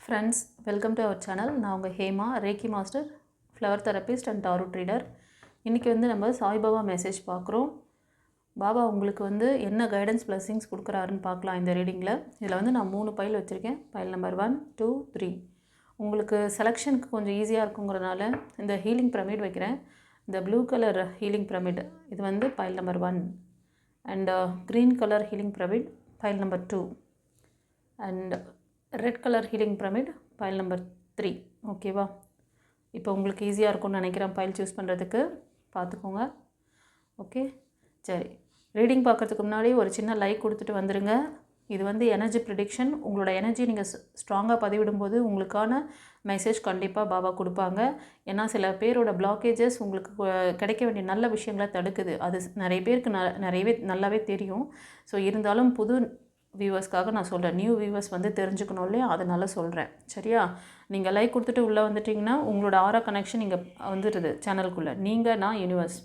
Friends, welcome to our channel. நான் உங்கள் Hema, ரேக்கி master, flower therapist and tarot ட்ரீடர். இன்றைக்கி நம்ம சாய்பாபா மெசேஜ் பார்க்குறோம். பாபா உங்களுக்கு என்ன கைடன்ஸ் பிளஸிங்ஸ் கொடுக்குறாருன்னு பார்க்கலாம் இந்த ரீடிங்கில். இதில் நான் 3 பைல் வச்சுருக்கேன். File number 1, 2, 3. உங்களுக்கு செலெக்ஷனுக்கு கொஞ்சம் ஈஸியாக இருக்குங்கிறதுனால இந்த ஹீலிங் பிரமிட் வைக்கிறேன். இந்த ப்ளூ கலர் ஹீலிங் பிரமிட் இது file number 1 and green colour healing pyramid file number 2 and red colour healing pyramid file number 3. ஓகேவா? இப்போ உங்களுக்கு ஈஸியாக இருக்கும்னு நினைக்கிறேன் பைல் சூஸ் பண்ணுறதுக்கு. பார்த்துக்கோங்க. ஓகே, சரி. ரீடிங் பார்க்குறதுக்கு முன்னாடி ஒரு சின்ன லைக் கொடுத்துட்டு வந்துடுங்க. இது எனர்ஜி ப்ரிடிக்ஷன். உங்களோட எனர்ஜி நீங்கள் ஸ்ட்ராங்காக பதிவிடும்போது உங்களுக்கான மெசேஜ் கண்டிப்பாக பாபா கொடுப்பாங்க. ஏன்னா சில பேரோட பிளாக்கேஜஸ் உங்களுக்கு கிடைக்க வேண்டிய நல்ல விஷயங்களை தடுக்குது. அது நிறைய பேருக்கு நிறையவே நல்லாவே தெரியும். ஸோ இருந்தாலும் புது வியூவர்ஸ்க்காக நான் சொல்கிறேன். நியூ வியூவர்ஸ் தெரிஞ்சுக்கணும் இல்லையா, அதனால சொல்கிறேன். சரியா? நீங்கள் லைக் கொடுத்துட்டு உள்ளே வந்துட்டிங்கன்னா உங்களோட ஆரா கனெக்ஷன் இங்கே வந்துடுது சேனலுக்குள்ளே. நான் யூனிவர்ஸ்,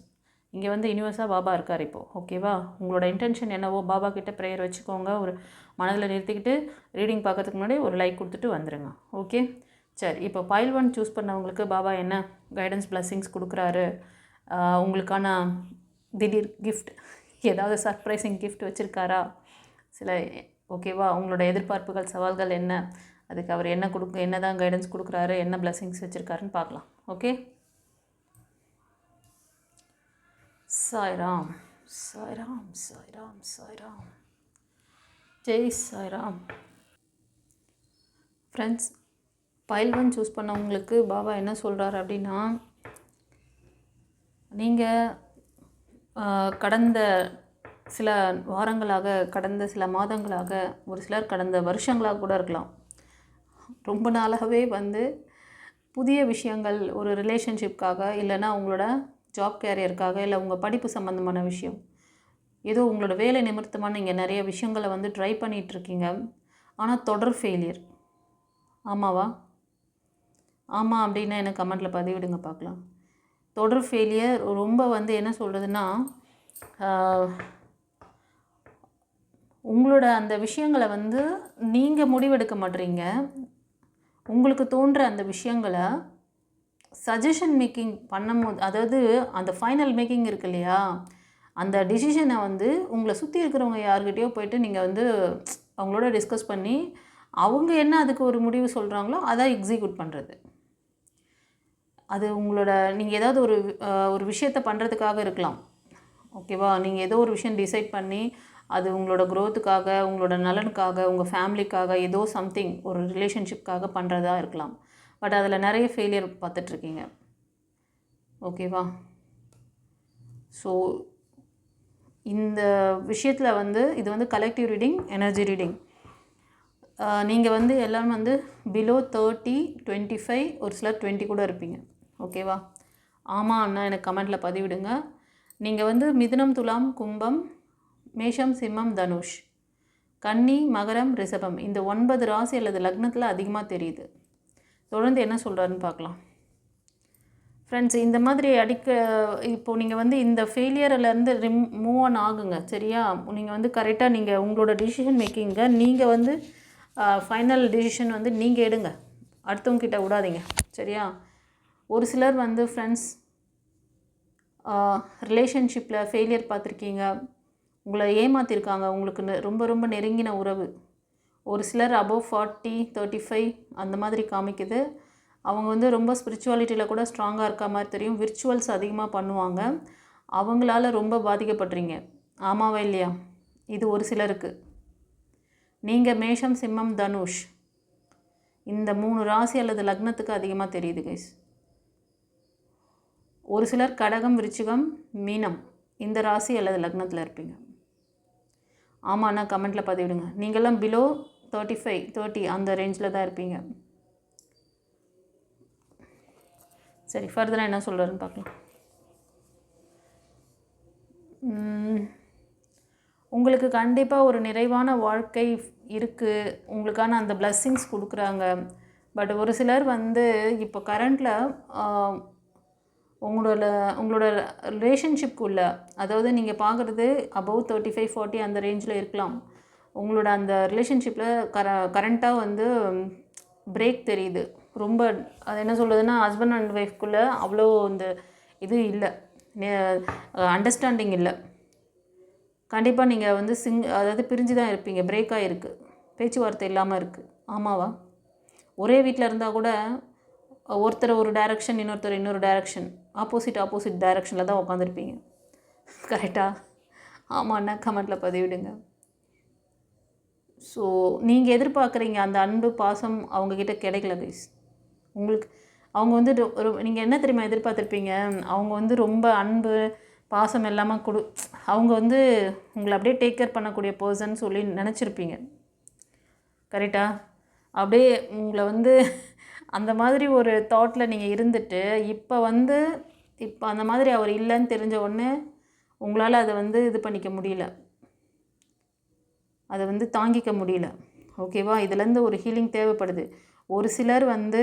இங்கே யூனிவர்ஸாக பாபா இருக்கார் இப்போது. ஓகேவா? உங்களோட இன்டென்ஷன் என்னவோ பாபா கிட்டே ப்ரேயர் வச்சுக்கோங்க. ஒரு மனதில் நிறுத்திக்கிட்டு ரீடிங் பார்க்கறதுக்கு முன்னாடி ஒரு லைக் கொடுத்துட்டு வந்துடுங்க. ஓகே, சரி. இப்போ பைல் 1 சூஸ் பண்ணவங்களுக்கு பாபா என்ன கைடன்ஸ் பிளஸிங்ஸ் கொடுக்குறாரு, உங்களுக்கான திடீர் கிஃப்ட், ஏதாவது சர்ப்ரைசிங் கிஃப்ட் வச்சுருக்காரா, சில ஓகேவா, உங்களோட எதிர்பார்ப்புகள் சவால்கள் என்ன, அதுக்கு அவர் என்ன தான் கைடன்ஸ் கொடுக்குறாரு, என்ன பிளஸிங்ஸ் வச்சுருக்காருன்னு பார்க்கலாம். Okay, Sairam Sairam Sairam Sairam, Jai Sairam. Friends, file 1 choose பண்ணவங்களுக்கு பாபா என்ன சொல்கிறாரு அப்படின்னா, நீங்கள் கடந்த சில வாரங்களாக, கடந்த சில மாதங்களாக, ஒரு சிலர் கடந்த வருஷங்களாக கூட இருக்கலாம், ரொம்ப நாளாகவே புதிய விஷயங்கள், ஒரு ரிலேஷன்ஷிப்காக, இல்லைன்னா உங்களோட ஜாப் கேரியருக்காக, இல்லை உங்கள் படிப்பு சம்மந்தமான விஷயம், ஏதோ உங்களோட வேலை நிமித்தமாக நீங்கள் நிறைய விஷயங்களை ட்ரை பண்ணிகிட்ருக்கீங்க. ஆனால் தொடர் ஃபெயிலியர். ஆமாவா? ஆமாம் அப்படின்னா எனக்கு கமெண்ட்டில் பதிவிடுங்க பார்க்கலாம். தொடர் ஃபெயிலியர் ரொம்ப என்ன சொல்கிறதுன்னா, உங்களோட அந்த விஷயங்களை நீங்கள் முடிவெடுக்க மாட்டீங்க. உங்களுக்கு தோன்ற அந்த விஷயங்களை சஜஷன் மேக்கிங் பண்ணும்போது, அதாவது அந்த ஃபைனல் மேக்கிங் இருக்கு இல்லையா, அந்த டிசிஷனை உங்களை சுற்றி இருக்கிறவங்க யார்கிட்டையோ போயிட்டு நீங்கள் அவங்களோட டிஸ்கஸ் பண்ணி அவங்க என்ன அதுக்கு ஒரு முடிவு சொல்கிறாங்களோ அதை எக்ஸிக்யூட் பண்ணுறது. அது உங்களோட நீங்கள் ஏதாவது ஒரு விஷயத்தை பண்ணுறதுக்காக இருக்கலாம். ஓகேவா? நீங்கள் ஏதோ ஒரு விஷயம் டிசைட் பண்ணி அது உங்களோட க்ரோத்துக்காக, உங்களோட நலனுக்காக, உங்கள் ஃபேமிலிக்காக, ஏதோ சம்திங் ஒரு ரிலேஷன்ஷிப்காக பண்ணுறதா இருக்கலாம். பட் அதில் நிறைய ஃபெயிலியர் பார்த்துட்ருக்கீங்க. ஓகேவா? ஸோ இந்த விஷயத்தில் இது கலெக்டிவ் ரீடிங், எனர்ஜி ரீடிங். நீங்கள் எல்லாம் பிலோ 30, 25, ஒரு சிலர் 20 கூட இருப்பீங்க. ஓகேவா? ஆமாம் அண்ணா எனக்கு கமெண்ட்டில் பதிவிடுங்க. நீங்கள் மிதுனம், துலாம், கும்பம், மேஷம், சிம்மம், தனுஷ், கன்னி, மகரம், ரிஷபம், இந்த 9 ராசி அல்லது லக்னத்தில் அதிகமாக தெரியுது. தொடர்ந்து என்ன சொல்கிறாருன்னு பார்க்கலாம். ஃப்ரெண்ட்ஸ், இந்த மாதிரி இப்போது நீங்கள் இந்த ஃபெயிலியர்லேருந்து மூவ் ஆன் ஆகுங்க. சரியா? நீங்கள் கரெக்டாக நீங்கள் உங்களோட டிசிஷன் மேக்கிங்கை நீங்கள் ஃபைனல் டிசிஷன் நீங்கள் எடுங்க, அடுத்தவங்க கிட்ட விடாதீங்க. சரியா? ஒரு சிலர் ஃப்ரெண்ட்ஸ் ரிலேஷன்ஷிப்பில் ஃபெயிலியர் பார்த்துருக்கீங்க, உங்களை ஏமாற்றிருக்காங்க, உங்களுக்கு ரொம்ப ரொம்ப நெருங்கின உறவு. ஒரு சிலர் அபவ் 40, 35 அந்த மாதிரி காமிக்குது. அவங்க ரொம்ப ஸ்பிரிச்சுவாலிட்டியில் கூட ஸ்ட்ராங்காக இருக்க மாதிரி தெரியும். விர்ச்சுவல்ஸ் அதிகமாக பண்ணுவாங்க. அவங்களால ரொம்ப பாதிக்கப்படுறீங்க. ஆமாவா இல்லையா? இது ஒரு சிலருக்கு. நீங்கள் மேஷம், சிம்மம், தனுஷ், இந்த 3 ராசி அல்லது லக்னத்துக்கு அதிகமாக தெரியுது கைஸ். ஒரு சிலர் கடகம், விருச்சிகம், மீனம், இந்த ராசி அல்லது லக்னத்தில் இருப்பீங்க. ஆமாண்ணா கமெண்ட்டில் பதிவிடுங்க. நீங்கள்லாம் பிலோ 35, 30 அந்த ரேஞ்சில் தான் இருப்பீங்க. சரி, ஃபர்தராக என்ன சொல்கிறாருன்னு பார்க்கலாம். உங்களுக்கு கண்டிப்பாக ஒரு நிறைவான வாழ்க்கை இருக்குது, உங்களுக்கான அந்த பிளஸ்ஸிங்ஸ் கொடுக்குறாங்க. பட் ஒரு சிலர் இப்போ கரண்டில் உங்களோட ரிலேஷன்ஷிப்குள்ள, அதாவது நீங்கள் பார்க்குறது அபவ் 35, 40 அந்த ரேஞ்சில் இருக்கலாம். உங்களோட அந்த ரிலேஷன்ஷிப்பில் கரண்ட்டாக பிரேக் தெரியுது. ரொம்ப அது என்ன சொல்கிறதுன்னா ஹஸ்பண்ட் அண்ட் ஒய்ஃப்குள்ளே அவ்வளோ இந்த இது இல்லை, அண்டர்ஸ்டாண்டிங் இல்லை. கண்டிப்பாக நீங்கள் வந்து அதாவது பிரிஞ்சு தான் இருப்பீங்க. பிரேக் ஆகிருக்கு, பேச்சுவார்த்தை இல்லாமல் இருக்குது. ஆமாவா? ஒரே வீட்டில் இருந்தால் கூட ஒருத்தர் ஒரு டைரக்ஷன், இன்னொருத்தர் இன்னொரு டைரக்ஷன், ஆப்போசிட் டைரக்ஷனில் தான் உட்காந்துருப்பீங்க. கரெக்டாக? ஆமாண்ணா கமெண்ட்டில் பதிவிடுங்க. ஸோ நீங்கள் எதிர்பார்க்குறீங்க அந்த அன்பு பாசம் அவங்கக்கிட்ட கிடைக்கல கைஸ். உங்களுக்கு அவங்க வந்து நீங்கள் என்ன தெரியுமா எதிர்பார்த்துருப்பீங்க, அவங்க வந்து ரொம்ப அன்பு பாசம் எல்லாமே அவங்க வந்து உங்களை அப்படியே டேக் கேர் பண்ணக்கூடிய பர்சன் சொல்லி நினச்சிருப்பீங்க. கரெக்டாக? அப்படியே உங்களை வந்து அந்த மாதிரி ஒரு தாட்டில் நீங்கள் இருந்துட்டு இப்போ அந்த மாதிரி அவர் இல்லைன்னு தெரிஞ்ச உடனே உங்களால் அதை வந்து இது பண்ணிக்க முடியல, அதை வந்து தாங்கிக்க முடியல. ஓகேவா? இதுலேருந்து ஒரு ஹீலிங் தேவைப்படுது. ஒரு சிலர் வந்து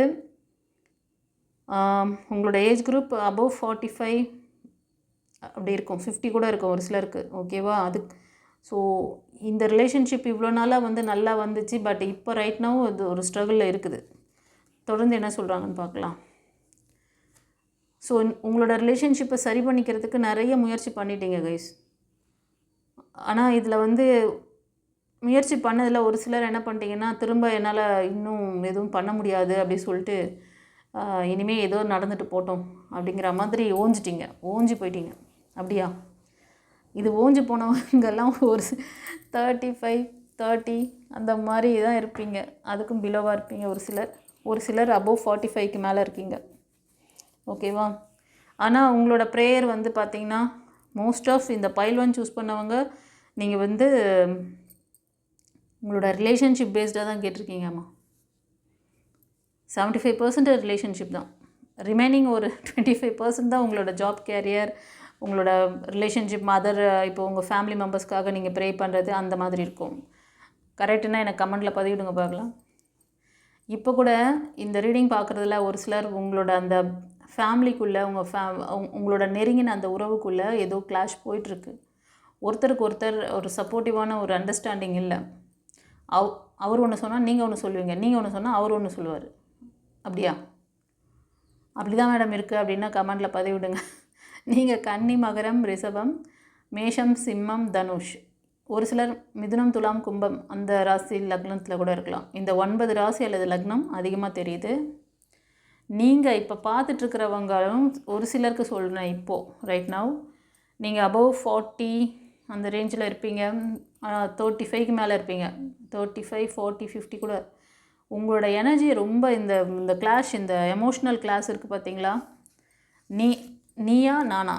உங்களோட ஏஜ் குரூப் அபவ் 45 அப்படி இருக்கும், 50 கூட இருக்கும் ஒரு சிலருக்கு. ஓகேவா? ஸோ இந்த ரிலேஷன்ஷிப் இவ்வளோ நாளாக வந்து நல்லா வந்துச்சு, பட் இப்போ ரைட் நவ் இது ஒரு ஸ்ட்ரகிளில் இருக்குது. தொடர்ந்து என்ன சொல்கிறாங்கன்னு பார்க்கலாம். ஸோ உங்களோட ரிலேஷன்ஷிப்பை சரி பண்ணிக்கிறதுக்கு நிறைய முயற்சி பண்ணிட்டீங்க கைஸ். ஆனால் இதில் வந்து முயற்சி பண்ணதில் ஒரு சிலர் என்ன பண்ணிட்டீங்கன்னா, திரும்ப என்னால் இன்னும் எதுவும் பண்ண முடியாது அப்படி சொல்லிட்டு இனிமேல் ஏதோ நடந்துட்டு போட்டோம் அப்படிங்கிற மாதிரி ஓஞ்சி போயிட்டீங்க. அப்படியா? இது ஓஞ்சி போனவங்கெல்லாம் ஒரு 35 30 அந்த மாதிரி தான் இருப்பீங்க. அதுக்கும் பிலோவாக இருப்பீங்க ஒரு சிலர் அபவ் 45க்கு மேலே இருக்கீங்க. ஓகேவா? ஆனால் உங்களோட ப்ரேயர் வந்து பார்த்திங்கன்னா மோஸ்ட் ஆஃப் இந்த பைல் 1 சூஸ் பண்ணவங்க நீங்கள் வந்து உங்களோட ரிலேஷன்ஷிப் பேஸ்டாக தான் கேட்டிருக்கீங்கம்மா. 75% ரிலேஷன்ஷிப் தான், ரிமைனிங் ஒரு 25% தான் உங்களோட ஜாப் கேரியர், உங்களோட ரிலேஷன்ஷிப் இப்போ உங்கள் ஃபேமிலி மெம்பர்ஸ்க்காக நீங்கள் ப்ரே பண்ணுறது அந்த மாதிரி இருக்கும். கரெக்டுன்னா எனக்கு கமெண்ட்டில் பதிவிடுங்க பார்க்கலாம். இப்போ கூட இந்த ரீடிங் பார்க்குறதுல ஒரு சிலர் உங்களோட அந்த ஃபேமிலிக்குள்ளே உங்களோட நெருங்கின அந்த உறவுக்குள்ளே ஏதோ கிளாஷ் போயிட்டுருக்கு. ஒருத்தருக்கு ஒருத்தர் ஒரு சப்போர்ட்டிவான ஒரு அண்டர்ஸ்டாண்டிங் இல்லை. அவர் ஒன்று சொன்னால் நீங்கள் ஒன்று சொல்லுவீங்க, நீங்கள் ஒன்று சொன்னால் அவர் ஒன்று சொல்லுவார். அப்படியா? அப்படி தான் மேடம் இருக்குது அப்படின்னா கமெண்ட்டில் பதிவிடுங்க. நீங்கள் கன்னி, மகரம், ரிஷபம், மேஷம், சிம்மம், தனுஷ், ஒரு சிலர் மிதுனம், துலாம், கும்பம் அந்த ராசி லக்னத்தில் கூட இருக்கலாம். இந்த 9 ராசி அல்லது லக்னம் அதிகமாக தெரியுது. நீங்கள் இப்போ பார்த்துட்ருக்கிறவங்களும் ஒரு சிலருக்கு சொல்கிறேன். இப்போது ரைட் நவ் நீங்கள் அபவ் 40 அந்த ரேஞ்சில் இருப்பீங்க, 35க்கு மேலே இருப்பீங்க, 35 40 50 கூட. உங்களோட எனர்ஜி ரொம்ப இந்த கிளாஷ், இந்த எமோஷ்னல் கிளாஸ் இருக்குது பார்த்தீங்களா? நீயா நானா,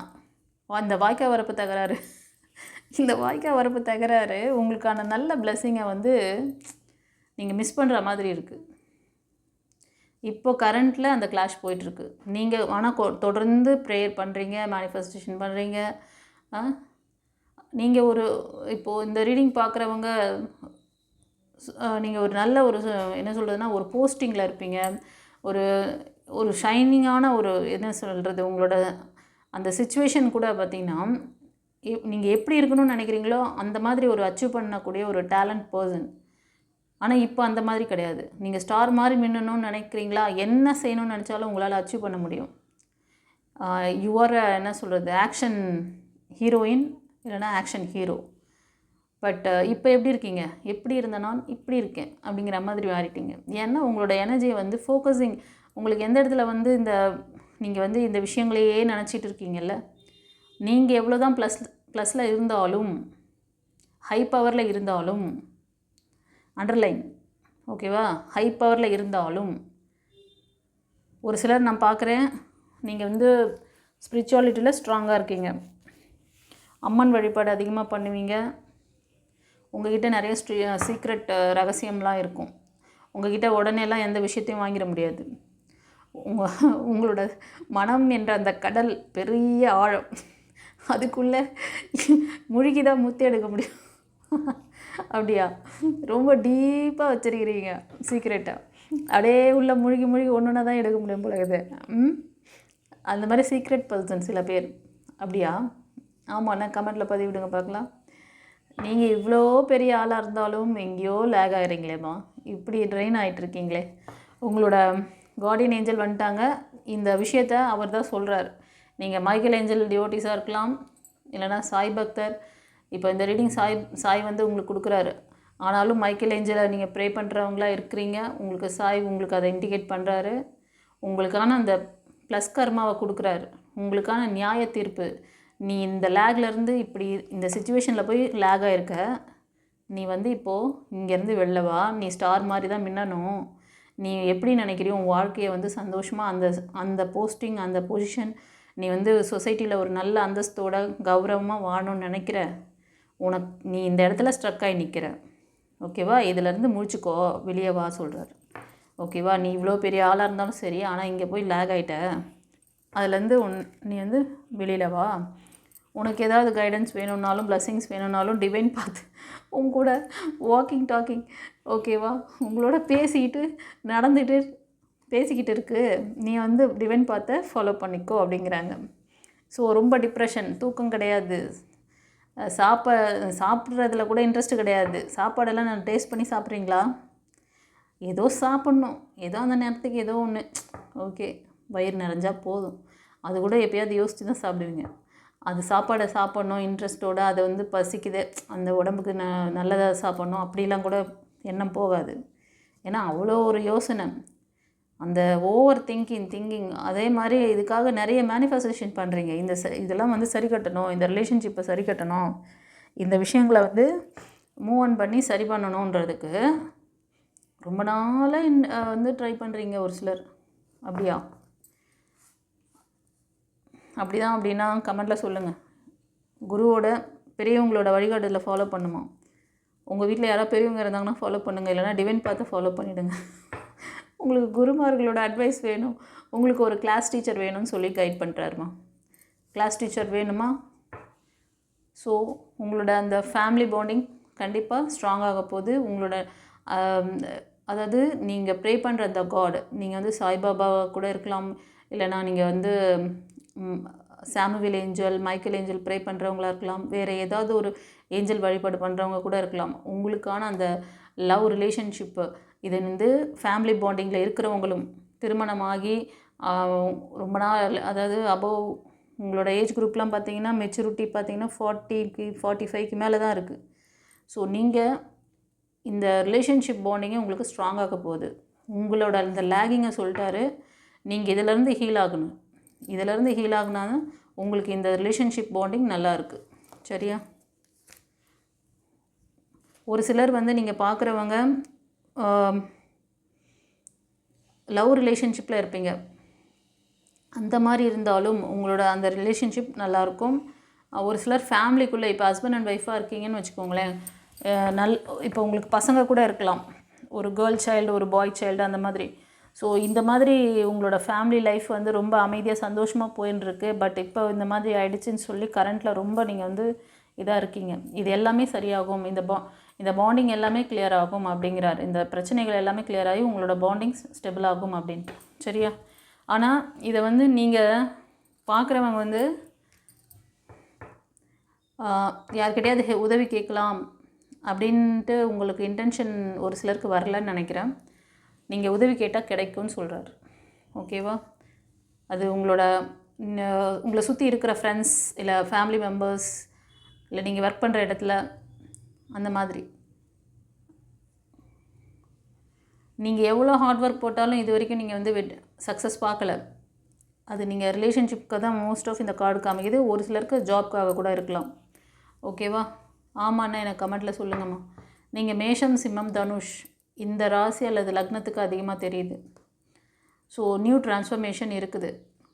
இந்த வாய்க்கா வரப்பு தகராறு, இந்த வாய்க்கா வரப்பு தகராறு உங்களுக்கான நல்ல பிளெஸ்ஸிங்கை வந்து நீங்கள் மிஸ் பண்ணுற மாதிரி இருக்குது. இப்போது கரண்ட்டில் அந்த கிளாஷ் போயிட்டுருக்கு. நீங்கள் ஆனால் தொடர்ந்து ப்ரேயர் பண்ணுறீங்க, மேனிஃபெஸ்டேஷன் பண்ணுறீங்க. நீங்கள் இப்போது இந்த ரீடிங் பார்க்குறவங்க நீங்கள் ஒரு நல்ல என்ன சொல்கிறதுனா ஒரு போஸ்டிங்கில் இருப்பீங்க, ஒரு ஷைனிங்கான என்ன சொல்கிறது, உங்களோட அந்த சிச்சுவேஷன் கூட பார்த்திங்கன்னா நீங்கள் எப்படி இருக்கணும்னு நினைக்கிறீங்களோ அந்த மாதிரி அச்சீவ் பண்ணக்கூடிய ஒரு டேலண்ட் பர்சன். ஆனால் இப்போ அந்த மாதிரி கிடையாது. நீங்கள் ஸ்டார் மாதிரி மின்னணும்னு நினைக்கிறீங்களா, என்ன செய்யணும்னு நினச்சாலும் உங்களால் அச்சீவ் பண்ண முடியும். யுவர் என்ன சொல்கிறது, ஆக்ஷன் ஹீரோயின் இல்லைனா ஆக்ஷன் ஹீரோ. பட் இப்போ எப்படி இருக்கீங்க, எப்படி இருந்த நான் இப்படி இருக்கேன் அப்படிங்கிற மாதிரி மாறிட்டீங்க. ஏன்னா உங்களோட எனர்ஜியை வந்து ஃபோக்கஸிங், உங்களுக்கு எந்த இடத்துல வந்து நீங்கள் வந்து இந்த விஷயங்களையே நினச்சிட்டு இருக்கீங்கல்ல, நீங்கள் எவ்வளோ தான் ப்ளஸில் இருந்தாலும், ஹை பவரில் இருந்தாலும், அண்டர்லைன் ஓகேவா, ஹை பவரில் இருந்தாலும் ஒரு சிலர் நான் பார்க்குறேன், நீங்கள் வந்து ஸ்பிரிச்சுவாலிட்டியில் ஸ்ட்ராங்காக இருக்கீங்க, அம்மன் வழிபாடு அதிகமாக பண்ணுவீங்க, உங்கள்கிட்ட நிறைய சீக்ரெட் ரகசியம்லாம் இருக்கும். உங்கள்கிட்ட உடனேலாம் எந்த விஷயத்தையும் வாங்கிட முடியாது. உங்களோட மனம் என்ற அந்த கடல் பெரிய ஆழம், அதுக்குள்ளே முழுகி தான் முத்தி எடுக்க முடியும். அப்படியா? ரொம்ப டீப்பாக வச்சுருக்கிறீங்க சீக்ரெட்டாக, அப்படியே உள்ள முழுகி ஒன்றுனா தான் எடுக்க முடியும் போல இது. அந்த மாதிரி சீக்ரெட் பர்சன் சில பேர். அப்படியா? ஆமாண்ணா கமெண்ட்டில் பதிவிடுங்க பார்க்கலாம். நீங்கள் இவ்வளோ பெரிய ஆளாக இருந்தாலும் எங்கேயோ லேக் ஆகிறீங்களேம்மா, இப்படி ட்ரெயின் ஆகிட்டுருக்கீங்களே. உங்களோட கார்டியன் ஏஞ்சல் வந்துட்டாங்க. இந்த விஷயத்த அவர் தான் சொல்கிறார். நீங்கள் மைக்கேல் ஏஞ்சல் டிவோட்டிஸாக இருக்கலாம், இல்லைனா சாய் பக்தர். இப்போ இந்த ரீடிங் சாய் வந்து உங்களுக்கு கொடுக்குறாரு. ஆனாலும் மைக்கேல் ஏஞ்சலை நீங்கள் ப்ரே பண்ணுறவங்களா இருக்கிறீங்க. உங்களுக்கு சாய் உங்களுக்கு அதை இண்டிகேட் பண்ணுறாரு. உங்களுக்கான அந்த ப்ளஸ் கர்மாவை கொடுக்குறாரு. உங்களுக்கான நியாய தீர்ப்பு. நீ இந்த லேக்லேருந்து இப்படி இந்த சுச்சுவேஷனில் போய் லேக் ஆகிருக்க. நீ வந்து இப்போது இங்கேருந்து வெளில வா. நீ ஸ்டார் மாதிரி தான் மின்னணும். நீ எப்படி நினைக்கிறியோ உன் வாழ்க்கையை வந்து சந்தோஷமாக அந்த அந்த போஸ்டிங் அந்த பொசிஷன் நீ வந்து சொசைட்டியில் ஒரு நல்ல அந்தஸ்தோட கௌரவமாக வாழணும்னு நினைக்கிற. நீ இந்த இடத்துல ஸ்ட்ரக் ஆகி நிற்கிற. ஓகேவா? இதிலேருந்து முடிச்சுக்கோ, வெளியே வா சொல்கிறார். ஓகேவா? நீ இவ்வளோ பெரிய ஆளாக இருந்தாலும் சரி, ஆனால் இங்கே போய் லேக் ஆகிட்ட. அதுலேருந்து நீ வந்து வெளியில் வா. உனக்கு ஏதாவது கைடன்ஸ் வேணும்னாலும் பிளஸ்ஸிங்ஸ் வேணும்னாலும் டிவைன் பார்த்து உங்க கூட வாக்கிங் டாக்கிங், ஓகேவா, உங்களோட பேசிக்கிட்டு நடந்துட்டு பேசிக்கிட்டு இருக்கு. நீ வந்து டிவைன் பார்த்த ஃபாலோ பண்ணிக்கோ அப்படிங்கிறாங்க. ஸோ ரொம்ப டிப்ரெஷன், தூக்கம் கிடையாது, சாப்பிட்றதுல கூட இன்ட்ரெஸ்ட்டு கிடையாது. சாப்பாடெல்லாம் நான் டேஸ்ட் பண்ணி சாப்பிட்றீங்களா? ஏதோ சாப்பிட்ணும், ஏதோ அந்த நேரத்துக்கு ஏதோ ஒன்று, ஓகே, வயிறு நிறைஞ்சால் போதும். அது கூட எப்போயாவது யோசித்து தான் சாப்பிடுவீங்க. அது சாப்பாடை சாப்பிட்ணும் இன்ட்ரெஸ்ட்டோடு, அதை வந்து பசிக்குது, அந்த உடம்புக்கு நல்லதாக சாப்பிட்ணும் அப்படிலாம் கூட எண்ணம் போகாது. ஏன்னா அவ்வளோ ஒரு யோசனை, அந்த ஓவர் திங்கிங். அதே மாதிரி இதுக்காக நிறைய மேனிஃபெஸ்டேஷன் பண்ணுறீங்க. இதெல்லாம் வந்து சரி கட்டணும், இந்த ரிலேஷன்ஷிப்பை சரி கட்டணும், இந்த விஷயங்களை வந்து மூவ் ஆன் பண்ணி சரி பண்ணணுன்றதுக்கு ரொம்ப நாளாக வந்து ட்ரை பண்ணுறீங்க ஒரு சிலர். அப்படியா? அப்படிதான் அப்படின்னா கமெண்ட்டில் சொல்லுங்கள். குருவோட பெரியவங்களோட வழிகாட்டுதலில் ஃபாலோ பண்ணுமா? உங்கள் வீட்டில் யாராவது பெரியவங்க இருந்தாங்கன்னா ஃபாலோ பண்ணுங்கள், இல்லைனா டிவைன் பார்த்து ஃபாலோ பண்ணிவிடுங்க. உங்களுக்கு குருமார்களோட அட்வைஸ் வேணும், உங்களுக்கு ஒரு கிளாஸ் டீச்சர் வேணும்னு சொல்லி கைட் பண்ணுறாருமா. கிளாஸ் டீச்சர் வேணுமா? ஸோ உங்களோட அந்த ஃபேமிலி பாண்டிங் கண்டிப்பாக ஸ்ட்ராங்காக போகுது. உங்களோட அதாவது நீங்கள் ப்ரே பண்ணுற அந்த காட், நீங்கள் வந்து சாய்பாபா கூட இருக்கலாம், இல்லைனா நீங்கள் வந்து Samuel angel, Michael angel pray பண்ணுறவங்களா இருக்கலாம், வேறு ஏதாவது ஒரு ஏஞ்சல் வழிபாடு பண்ணுறவங்க கூட இருக்கலாம். உங்களுக்கான அந்த லவ் ரிலேஷன்ஷிப்பு இது வந்து ஃபேமிலி பாண்டிங்கில் இருக்கிறவங்களும் திருமணமாகி ரொம்ப நாள், அதாவது அபோவ் உங்களோட ஏஜ் குரூப்லாம் பார்த்தீங்கன்னா மெச்சூரிட்டி பார்த்தீங்கன்னா 45க்கு மேலே தான் இருக்குது. ஸோ நீங்கள் இந்த ரிலேஷன்ஷிப் பாண்டிங்கை உங்களுக்கு ஸ்ட்ராங்காக போகுது. உங்களோட அந்த லேகிங்கை சொல்லிட்டாரு. நீங்கள் இதிலேருந்து ஹீல் ஆகணும். இதிலேருந்து ஹீல் ஆகுனா தான் உங்களுக்கு இந்த ரிலேஷன்ஷிப் பாண்டிங் நல்லா இருக்குது. சரியா? ஒரு சிலர் வந்து நீங்கள் பார்க்குறவங்க லவ் ரிலேஷன்ஷிப்பில் இருப்பீங்க. அந்த மாதிரி இருந்தாலும் உங்களோட அந்த ரிலேஷன்ஷிப் நல்லாயிருக்கும். ஒரு சிலர் ஃபேமிலிக்குள்ளே இப்போ ஹஸ்பண்ட் அண்ட் ஒய்ஃபாக இருக்கீங்கன்னு வச்சுக்கோங்களேன், இப்போ உங்களுக்கு பசங்க கூட இருக்கலாம், ஒரு கேர்ள் சைல்டு ஒரு பாய் சைல்டு அந்த மாதிரி. ஸோ இந்த மாதிரி உங்களோட ஃபேமிலி லைஃப் வந்து ரொம்ப அமைதியாக சந்தோஷமாக போயின்னு இருக்கு. பட் இப்போ இந்த மாதிரி ஆயிடுச்சுன்னு சொல்லி கரண்ட்டில் ரொம்ப நீங்கள் வந்து இதாக இருக்கீங்க. இது எல்லாமே சரியாகும், இந்த பாண்டிங் எல்லாமே கிளியர் ஆகும் அப்படிங்கிறார். இந்த பிரச்சனைகள் எல்லாமே கிளியர் ஆகி உங்களோட பாண்டிங் ஸ்டெபிள் ஆகும் அப்படின்ட்டு. சரியா? ஆனால் இதை வந்து நீங்கள் பார்க்குறவங்க வந்து யார்கிட்டையாவது உதவி கேட்கலாம் அப்படின்ட்டு உங்களுக்கு இன்டென்ஷன் ஒரு சிலருக்கு வரலன்னு நினைக்கிறேன். நீங்கள் உதவி கேட்டால் கிடைக்கும்னு சொல்கிறார். ஓகேவா? அது உங்களை சுற்றி இருக்கிற ஃப்ரெண்ட்ஸ், இல்லை ஃபேமிலி மெம்பர்ஸ், இல்லை நீங்கள் ஒர்க் பண்ணுற இடத்துல, அந்த மாதிரி நீங்கள் எவ்வளோ ஹார்ட் ஒர்க் போட்டாலும் இது வரைக்கும் நீங்கள் வந்து சக்ஸஸ் பார்க்கல. அது நீங்கள் ரிலேஷன்ஷிப்க்கு தான் மோஸ்ட் ஆஃப் இந்த கார்டு காமிக்குது. ஒரு சிலருக்கு ஜாப்க்காக கூட இருக்கலாம். ஓகேவா? ஆமாண்ணா எனக்கு கமெண்ட்டில் சொல்லுங்கம்மா. நீங்கள் மேஷம், சிம்மம், தனுஷ் இந்த ராசி அல்லது லக்னத்துக்கு அதிகமாக தெரியுது. ஸோ நியூ டிரான்ஸ்ஃபர்மேஷன் இருக்குது.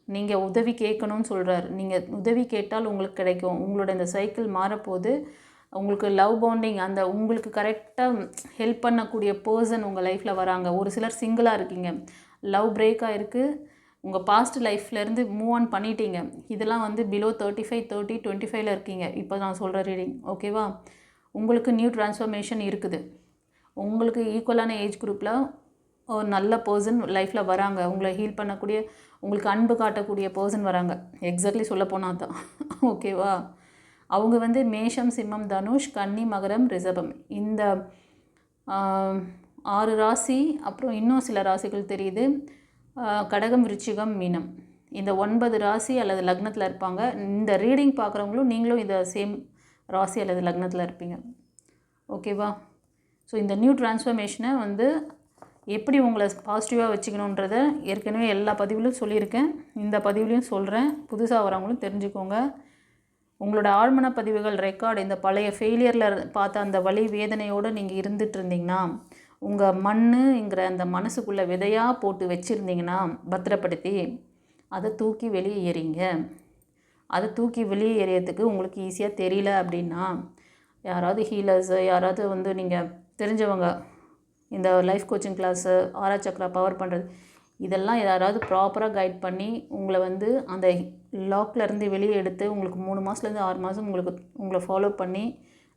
நீங்கள் உதவி கேட்கணும்னு சொல்கிறார். நீங்கள் உதவி கேட்டால் உங்களுக்கு கிடைக்கும். உங்களோட இந்த சைக்கிள் மாறப்போது. உங்களுக்கு லவ் பாண்டிங், அந்த உங்களுக்கு கரெக்டாக ஹெல்ப் பண்ணக்கூடிய பர்சன் உங்கள் லைஃப்பில் வராங்க. ஒரு சிலர் சிங்கிளாக இருக்கீங்க, லவ் பிரேக்காக இருக்குது, உங்கள் பாஸ்ட் லைஃப்லேருந்து மூவ் ஆன் பண்ணிட்டீங்க. இதெல்லாம் வந்து பிலோ 35, 30, 25 இருக்கீங்க இப்போ நான் சொல்கிற ரீடிங். ஓகேவா? உங்களுக்கு நியூ டிரான்ஸ்ஃபர்மேஷன் இருக்குது. உங்களுக்கு ஈக்குவலான ஏஜ் குரூப்பில் ஒரு நல்ல பர்சன் லைஃப்பில் வராங்க. உங்களை ஹீல் பண்ணக்கூடிய, உங்களுக்கு அன்பு காட்டக்கூடிய பர்சன் வராங்க. எக்ஸாக்ட்லி சொல்ல போனால் தான். ஓகேவா? அவங்க வந்து மேஷம், சிம்மம், தனுஷ், கன்னி, மகரம், ரிஷபம் இந்த 6 ராசி, அப்புறம் இன்னும் சில ராசிகள் தெரியுது. கடகம், விருச்சிகம், மீனம். இந்த 9 ராசி அல்லது லக்னத்தில் இருப்பாங்க. இந்த ரீடிங் பார்க்குறவங்களும் நீங்களும் இந்த சேம் ராசி அல்லது லக்னத்தில் இருப்பீங்க. ஓகேவா? ஸோ இந்த நியூ ட்ரான்ஸ்ஃபர்மேஷனை வந்து எப்படி உங்களை பாசிட்டிவாக வச்சுக்கணுன்றத ஏற்கனவே எல்லா பதிவுலையும் சொல்லியிருக்கேன். இந்த பதிவுலையும் சொல்கிறேன். புதுசாக வரவங்களும் தெரிஞ்சுக்கோங்க. உங்களோட ஆழ்மன பதிவுகள் ரெக்கார்டு, இந்த பழைய ஃபெயிலியரில் பார்த்த அந்த வலி வேதனையோடு நீங்கள் இருந்துகிட்டு இருந்தீங்கன்னா, உங்கள் மண்ணுங்கிற அந்த மனசுக்குள்ளே விதையாக போட்டு வச்சுருந்தீங்கன்னா பத்திரப்படுத்தி அதை தூக்கி வெளியே எறிங்க. அதை தூக்கி வெளியே எறியறதுக்கு உங்களுக்கு ஈஸியாக தெரியல அப்படின்னா, யாராவது ஹீலர்ஸு, யாராவது வந்து நீங்கள் தெரிஞ்சவங்க, இந்த லைஃப் கோச்சிங் கிளாஸு, ஆரா சக்ரா பவர் பண்ணுறது, இதெல்லாம் யாராவது ப்ராப்பராக கைட் பண்ணி உங்களை வந்து அந்த லாக்லேருந்து வெளியே எடுத்து உங்களுக்கு 3 மாதத்துலேருந்து 6 மாதம் உங்களை ஃபாலோ பண்ணி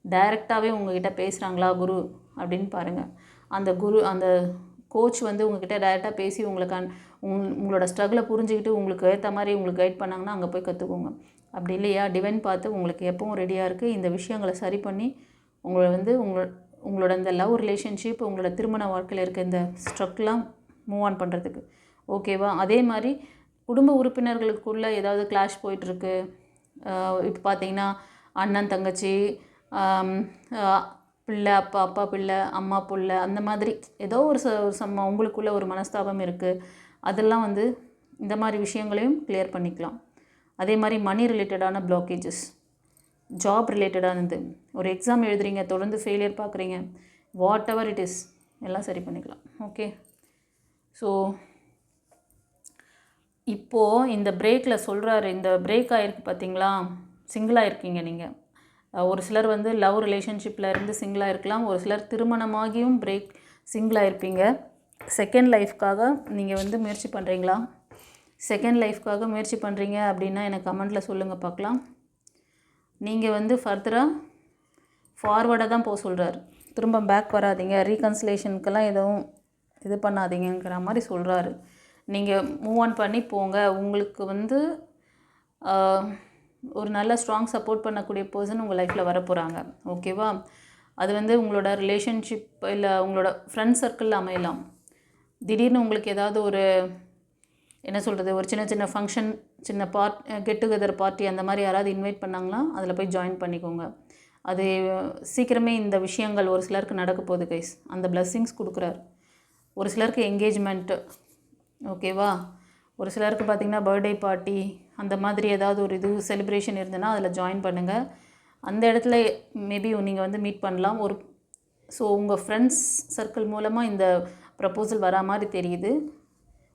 டைரெக்டாகவே உங்கள்கிட்ட பேசுகிறாங்களா குரு அப்படின்னு பாருங்கள். அந்த கோச் வந்து உங்கள்கிட்ட டைரெக்டாக பேசி உங்களோட ஸ்ட்ரகிளை புரிஞ்சுக்கிட்டு உங்களுக்கு ஏற்ற மாதிரி உங்களுக்கு கைட் பண்ணாங்கன்னா அங்கே போய் கற்றுக்கோங்க. அப்படி இல்லையா, டிவைன் பார்த்து உங்களுக்கு எப்பவும் ரெடியாக இருக்குது. இந்த விஷயங்களை சரி பண்ணி உங்களை வந்து உங்களோட இந்த லவ் ரிலேஷன்ஷிப், உங்களோட திருமண வாழ்க்கையில் இருக்க இந்த ஸ்ட்ரக்லாம் மூவ் ஆன் பண்ணுறதுக்கு. ஓகேவா? அதே மாதிரி குடும்ப உறுப்பினர்களுக்குள்ளே ஏதாவது கிளாஷ் போயிட்டுருக்கு. இப்போ பார்த்தீங்கன்னா அண்ணன் தங்கச்சி, பிள்ளை அப்பா, அப்பா பிள்ளை, அம்மா பிள்ளை, அந்த மாதிரி ஏதோ ஒரு உங்களுக்குள்ளே ஒரு மனஸ்தாபம் இருக்குது. அதெல்லாம் வந்து இந்த மாதிரி விஷயங்களையும் கிளியர் பண்ணிக்கலாம். அதே மாதிரி மணி ரிலேட்டடான பிளாக்கேஜஸ், ஜாப் ரிலேட்டடானது, ஒரு எக்ஸாம் எழுதுறீங்க, தொடர்ந்து ஃபெயிலியர் பார்க்குறீங்க, வாட் எவர் இட் இஸ், எல்லாம் சரி பண்ணிக்கலாம். ஓகே. ஸோ இப்போது இந்த பிரேக்கில் சொல்கிறாரு, இந்த பிரேக் ஆகிருக்கு பார்த்தீங்களா, சிங்கிளாக இருக்கீங்க நீங்கள். ஒரு சிலர் வந்து லவ் ரிலேஷன்ஷிப்பில் இருந்து சிங்கிளாக இருக்கலாம். ஒரு சிலர் திருமணமாகியும் சிங்கிளாக இருப்பீங்க. செகண்ட் லைஃப்காக நீங்கள் வந்து முயற்சி பண்ணுறீங்களா? செகண்ட் லைஃப்காக முயற்சி பண்ணுறீங்க அப்படின்னா எனக்கு கமெண்ட்டில் சொல்லுங்கள் பார்க்கலாம். நீங்கள் வந்து ஃபர்தராக ஃபார்வர்டாக தான் போக சொல்கிறார். திரும்ப பேக் வராதிங்க, ரீகன்சிலேஷனுக்கெல்லாம் எதுவும் இது பண்ணாதீங்கிற மாதிரி சொல்கிறாரு. நீங்கள் மூவ் ஆன் பண்ணி போங்க. உங்களுக்கு வந்து ஒரு நல்ல ஸ்ட்ராங் சப்போர்ட் பண்ணக்கூடிய பர்சன் உங்கள் லைஃப்பில் வரப்போகிறாங்க. ஓகேவா? அது வந்து உங்களோட ரிலேஷன்ஷிப் இல்லை உங்களோட ஃப்ரெண்ட் சர்க்கிளில் அமையலாம். திடீர்னு உங்களுக்கு ஏதாவது ஒரு என்ன சொல்கிறது, ஒரு சின்ன சின்ன ஃபங்க்ஷன், சின்ன கெட் டுகெதர் பார்ட்டி அந்த மாதிரி யாராவது இன்வைட் பண்ணாங்கன்னா அதில் போய் ஜாயின் பண்ணிக்கோங்க. அது சீக்கிரமே இந்த விஷயங்கள் ஒரு சிலருக்கு நடக்க போகுது கைஸ். அந்த பிளெஸ்ஸிங்ஸ் கொடுக்குறாரு. ஒரு சிலருக்கு என்கேஜ்மெண்ட்டு, ஓகேவா? ஒரு சிலருக்கு பார்த்திங்கன்னா பர்த்டே பார்ட்டி, அந்த மாதிரி ஏதாவது ஒரு செலிப்ரேஷன் இருந்ததுன்னா அதில் ஜாயின் பண்ணுங்கள். அந்த இடத்துல மேபி நீங்கள் வந்து மீட் பண்ணலாம். ஸோ உங்கள் ஃப்ரெண்ட்ஸ் சர்க்கிள் மூலமாக இந்த ப்ரப்போசல் வரா மாதிரி தெரியுது.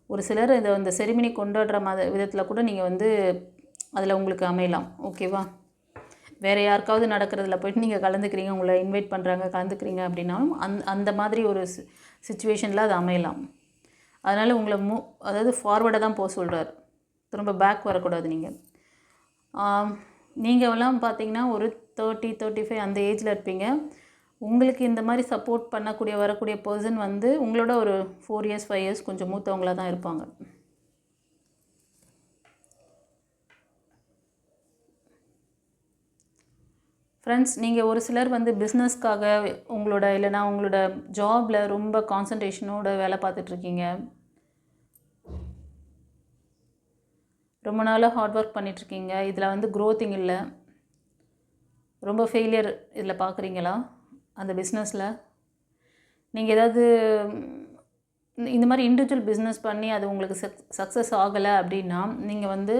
ஒரு சிலர் இந்த செரிமனி கொண்டாடுற விதத்தில் கூட நீங்கள் வந்து அதில் உங்களுக்கு அமையலாம். ஓகேவா? வேறு யாருக்காவது நடக்கிறதுல போய்ட்டு நீங்கள் கலந்துக்கிறீங்க, உங்களை இன்வைட் பண்ணுறாங்க, கலந்துக்கிறீங்க அப்படின்னாலும் அந்த மாதிரி ஒரு சிச்சுவேஷனில் அது அமையலாம். அதனால் உங்களை அதாவது ஃபார்வர்டாக தான் போக சொல்கிறார். திரும்ப பேக் வரக்கூடாது. நீங்கள்லாம் பார்த்தீங்கன்னா ஒரு 30-35 அந்த ஏஜில் இருப்பீங்க. உங்களுக்கு இந்த மாதிரி சப்போர்ட் பண்ணக்கூடிய வரக்கூடிய பர்சன் வந்து உங்களோட ஒரு 4 years 5 years கொஞ்சம் மூத்தவங்களாக தான் இருப்பாங்க. ஃப்ரெண்ட்ஸ், நீங்கள் ஒரு சிலர் வந்து பிஸ்னஸ்க்காக இல்லைனா உங்களோட ஜாபில் ரொம்ப கான்சன்ட்ரேஷனோட வேலை பார்த்துட்ருக்கீங்க. ரொம்ப நாளாக ஹார்ட் ஒர்க் பண்ணிகிட்ருக்கீங்க. இதில் வந்து க்ரோத்திங் இல்லை, ரொம்ப ஃபெயிலியர் இதில் பார்க்குறீங்களா? அந்த பிஸ்னஸில் நீங்கள் ஏதாவது இந்த மாதிரி இண்டிவிஜுவல் பிஸ்னஸ் பண்ணி அது உங்களுக்கு சக்ஸஸ் ஆகலை அப்படின்னா நீங்கள் வந்து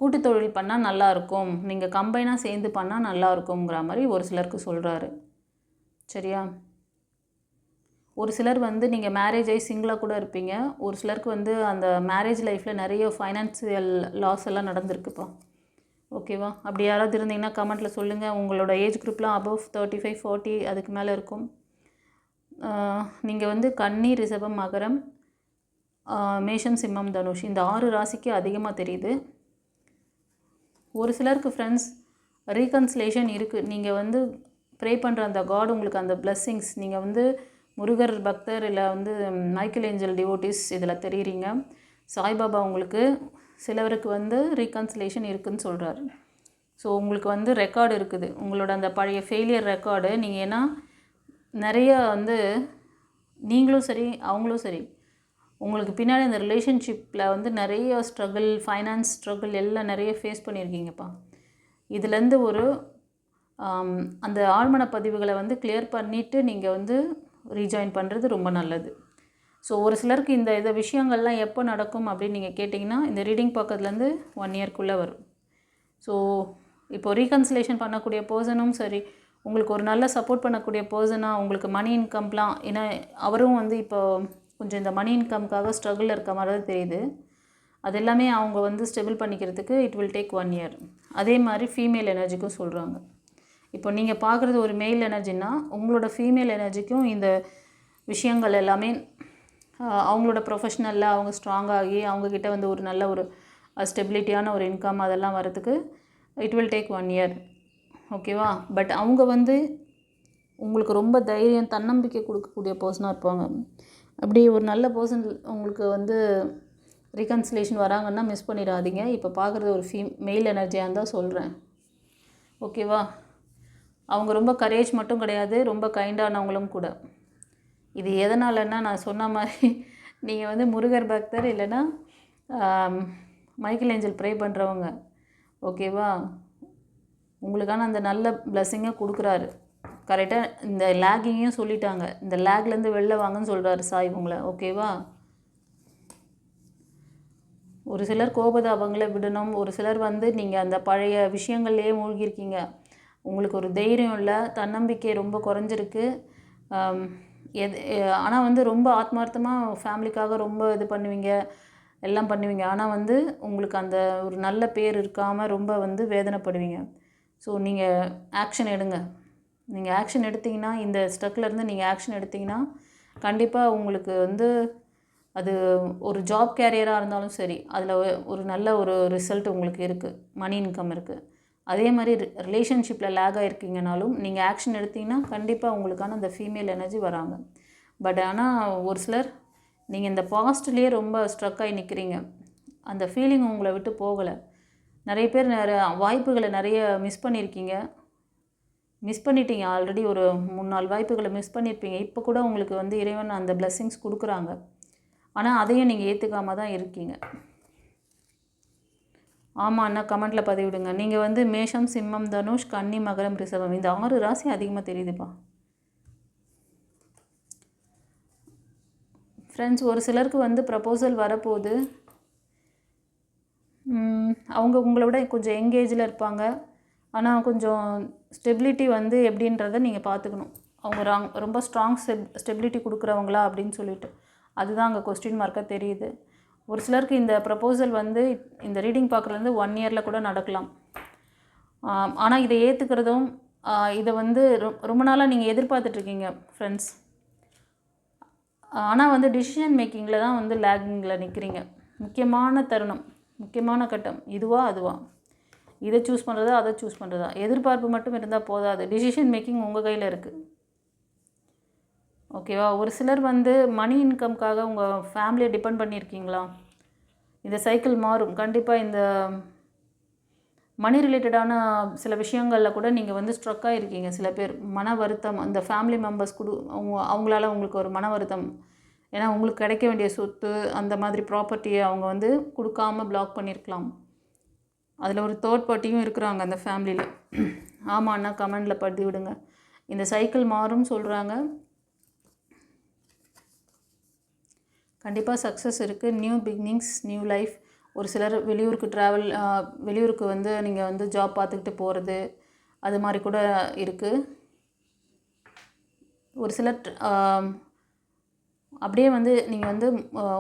கூட்டு தொழில் பண்ணால் நல்லாயிருக்கும், நீங்கள் கம்பைனாக சேர்ந்து பண்ணால் நல்லாயிருக்குங்கிற மாதிரி ஒரு சிலருக்கு சொல்கிறாரு. சரியா? ஒரு சிலர் வந்து நீங்கள் மேரேஜ் ஆகி சிங்கிளாக கூட இருப்பீங்க. ஒரு சிலருக்கு வந்து அந்த மேரேஜ் லைஃப்பில் நிறைய ஃபைனான்சியல் லாஸ் எல்லாம் நடந்திருக்குப்பா. ஓகேவா? அப்படி யாராவது இருந்தீங்கன்னா கமெண்ட்டில் சொல்லுங்கள். உங்களோட ஏஜ் குரூப்லாம் அபவ் 35-40 அதுக்கு மேலே இருக்கும். நீங்கள் வந்து கன்னி, ரிஷபம், மகரம், மேஷம், சிம்மம், தனுஷ் இந்த 6 ராசிக்கு அதிகமாக தெரியுது. ஒரு சிலருக்கு ஃப்ரெண்ட்ஸ் ரீகன்சிலேஷன் இருக்குது. நீங்கள் வந்து ப்ரே பண்ணுற அந்த காட் உங்களுக்கு அந்த பிளெஸ்ஸிங்ஸ், நீங்கள் வந்து முருகர் பக்தர் இல்லை வந்து மைக்கேல் ஏஞ்சல் டிவோட்டிஸ் இதில் தெரியுறீங்க. சாய்பாபா உங்களுக்கு சிலவருக்கு வந்து ரீகன்சிலேஷன் இருக்குதுன்னு சொல்கிறார். ஸோ உங்களுக்கு வந்து ரெக்கார்டு இருக்குது, உங்களோட அந்த பழைய ஃபெயிலியர் ரெக்கார்டு. நீங்கள் ஏன்னா நிறைய வந்து நீங்களும் சரி அவங்களும் சரி உங்களுக்கு பின்னாடி அந்த ரிலேஷன்ஷிப்பில் வந்து நிறைய ஸ்ட்ரகிள், ஃபைனான்ஸ் ஸ்ட்ரகிள் எல்லாம் நிறைய ஃபேஸ் பண்ணியிருக்கீங்கப்பா. இதுலேருந்து ஒரு அந்த ஆழ்மன பதிவுகளை வந்து கிளியர் பண்ணிவிட்டு நீங்கள் வந்து ரீஜாயின் பண்ணுறது ரொம்ப நல்லது. ஸோ ஒரு சிலருக்கு இந்த விஷயங்கள்லாம் எப்போ நடக்கும் அப்படின்னு நீங்கள் கேட்டிங்கன்னா, இந்த ரீடிங் பக்கத்துலேருந்து 1 இயர்க்குள்ளே வரும். ஸோ இப்போது ரீகன்சிலேஷன் பண்ணக்கூடிய பர்சனும் சரி, உங்களுக்கு ஒரு நல்ல சப்போர்ட் பண்ணக்கூடிய பர்சனாக உங்களுக்கு மணி இன்கம்லாம், ஏன்னா அவரும் வந்து இப்போ கொஞ்சம் இந்த மணி இன்கம்காக ஸ்ட்ரகிளில் இருக்க மாதிரி தான் தெரியுது. அது எல்லாமே அவங்க வந்து ஸ்டெபிள் பண்ணிக்கிறதுக்கு இட் வில் டேக் 1 இயர். அதே மாதிரி ஃபீமேல் எனர்ஜிக்கும் சொல்கிறாங்க. இப்போ நீங்கள் பார்க்குறது ஒரு மெயில் எனர்ஜின்னா, உங்களோட ஃபீமேல் எனர்ஜிக்கும் இந்த விஷயங்கள் எல்லாமே அவங்களோட ப்ரொஃபஷ்னலில் அவங்க ஸ்ட்ராங்காகி அவங்கக்கிட்ட வந்து ஒரு நல்ல ஒரு ஸ்டெபிலிட்டியான ஒரு இன்கம் அதெல்லாம் வரதுக்கு இட் வில் டேக் 1 இயர். ஓகேவா? பட் அவங்க வந்து உங்களுக்கு ரொம்ப தைரியம், தன்னம்பிக்கை கொடுக்கக்கூடிய பர்சனாக இருப்பாங்க. அப்படி ஒரு நல்ல பர்சன் உங்களுக்கு வந்து ரீகன்சிலேஷன் வராங்கன்னா மிஸ் பண்ணிடாதீங்க. இப்போ பார்க்குறது ஒரு மெயில் எனர்ஜியாக இருந்தால் சொல்கிறேன். ஓகேவா? அவங்க ரொம்ப கரேஜ் மட்டும் கிடையாது, ரொம்ப கைண்டானவங்களும் கூட. இது எதனாலன்னா, நான் சொன்ன மாதிரி நீங்கள் வந்து முருகர் பக்தர் இல்லைன்னா மைக்கேல் ஏஞ்சல் ப்ரே பண்ணுறவங்க. ஓகேவா? உங்களுக்கான அந்த நல்ல பிளெஸ்ஸிங்கை கொடுக்குறாரு. கரெக்டாக இந்த லேகிங்கையும் சொல்லிட்டாங்க. இந்த லேக்லேருந்து வெளில வாங்கன்னு சொல்கிறாரு சாய் உங்களை. ஓகேவா? ஒரு சிலர் கோபதாபங்களை விடணும். ஒரு சிலர் வந்து நீங்கள் அந்த பழைய விஷயங்கள்லேயே மூழ்கியிருக்கீங்க. உங்களுக்கு ஒரு தைரியம் இல்லை, தன்னம்பிக்கை ரொம்ப குறைஞ்சிருக்கு. ஆனால் வந்து ரொம்ப ஆத்மார்த்தமாக ஃபேமிலிக்காக ரொம்ப இது பண்ணுவீங்க, எல்லாம் பண்ணுவீங்க. ஆனால் வந்து உங்களுக்கு அந்த ஒரு நல்ல பேர் இருக்காமல் ரொம்ப வந்து வேதனைப்படுவீங்க. ஸோ நீங்கள் ஆக்ஷன் எடுங்க. நீங்கள் ஆக்ஷன் எடுத்திங்கன்னா, இந்த ஸ்டெப்லேருந்து நீங்கள் ஆக்ஷன் எடுத்திங்கன்னா கண்டிப்பாக உங்களுக்கு வந்து அது ஒரு ஜாப் கேரியராக இருந்தாலும் சரி, அதில் ஒரு நல்ல ஒரு ரிசல்ட் உங்களுக்கு இருக்குது, மணி இன்கம் இருக்குது. அதே மாதிரி ரிலேஷன்ஷிப்பில் லேக் ஆகிருக்கீங்கனாலும் நீங்கள் ஆக்ஷன் எடுத்திங்கன்னா கண்டிப்பாக உங்களுக்கான அந்த ஃபீமேல் எனர்ஜி வராங்க. பட் ஆனால் ஒரு சிலர் நீங்கள் இந்த பாஸ்ட்லேயே ரொம்ப ஸ்ட்ரக் ஆகி நிற்கிறீங்க. அந்த ஃபீலிங் உங்களை விட்டு போகலை. நிறைய பேர் வாய்ப்புகளை நிறைய மிஸ் பண்ணியிருக்கீங்க. மிஸ் பண்ணிட்டீங்க. ஆல்ரெடி ஒரு 3-4 வாய்ப்புகளை மிஸ் பண்ணியிருப்பீங்க. இப்போ கூட உங்களுக்கு வந்து இறைவன் அந்த பிளெஸ்ஸிங்ஸ் கொடுக்குறாங்க. ஆனால் அதையும் நீங்கள் ஏற்றுக்காமல் தான் இருக்கீங்க. ஆமாண்ணா, கமெண்ட்டில் பதிவிடுங்க. நீங்கள் வந்து மேஷம், சிம்மம், தனுஷ், கன்னி, மகரம், ரிஷபம், இந்த 6 ராசி அதிகமாக தெரியுதுப்பா. ஃப்ரெண்ட்ஸ், ஒரு சிலருக்கு வந்து ப்ரப்போசல் வரப்போகுது. அவங்க உங்களை விட கொஞ்சம் எங்கேஜில் இருப்பாங்க. ஆனால் கொஞ்சம் ஸ்டெபிலிட்டி வந்து எப்படின்றத நீங்கள் பார்த்துக்கணும். அவங்க ரொம்ப ஸ்ட்ராங் ஸ்டெபிலிட்டி கொடுக்குறவங்களா அப்படின்னு சொல்லிட்டு அதுதான் அங்கே கொஸ்டின் மார்க்காக தெரியுது. ஒரு சிலருக்கு இந்த ப்ரப்போசல் வந்து இந்த ரீடிங் பார்க்குறது 1 இயரில் கூட நடக்கலாம். ஆனால் இதை ஏற்றுக்கிறதும் இதை வந்து ரொம்ப நாளாக நீங்கள் எதிர்பார்த்துட்ருக்கீங்க ஃப்ரெண்ட்ஸ். ஆனால் வந்து டிசிஷன் மேக்கிங்கில் தான் வந்து லேகிங்கில் நிற்கிறீங்க. முக்கியமான தருணம், முக்கியமான கட்டம் இதுவா அதுவா, இதை சூஸ் பண்ணுறதா அதை சூஸ் பண்ணுறதா, எதிர்பார்ப்பு மட்டும் இருந்தால் போதாது, டிசிஷன் மேக்கிங் உங்கள் கையில் இருக்குது. ஓகேவா? ஒரு சிலர் வந்து மணி இன்கம்காக உங்கள் ஃபேமிலியை டிபெண்ட் பண்ணியிருக்கீங்களா? இந்த சைக்கிள் மாறும் கண்டிப்பாக. இந்த மணி ரிலேட்டடான சில விஷயங்களில் கூட நீங்கள் வந்து ஸ்ட்ரக்காக இருக்கீங்க. சில பேர் மன வருத்தம், அந்த ஃபேமிலி மெம்பர்ஸ் அவங்களால உங்களுக்கு ஒரு மன வருத்தம். ஏன்னா உங்களுக்கு கிடைக்க வேண்டிய சொத்து, அந்த மாதிரி ப்ராப்பர்ட்டியை அவங்க வந்து கொடுக்காமல் பிளாக் பண்ணியிருக்கலாம். அதில் ஒரு தேர்ட் பார்ட்டியும் இருக்கிறாங்க அந்த ஃபேமிலியில். ஆமாண்ணா, கமெண்டில் பதிவு விடுங்க. இந்த சைக்கிள் மாறும் சொல்கிறாங்க. கண்டிப்பாக சக்ஸஸ் இருக்குது. New beginnings, new life. ஒரு சிலர் வெளியூருக்கு வந்து நீங்கள் வந்து ஜாப் பார்த்துக்கிட்டு போகிறது அது மாதிரி கூட இருக்குது. ஒரு சிலர் அப்படியே வந்து நீங்கள் வந்து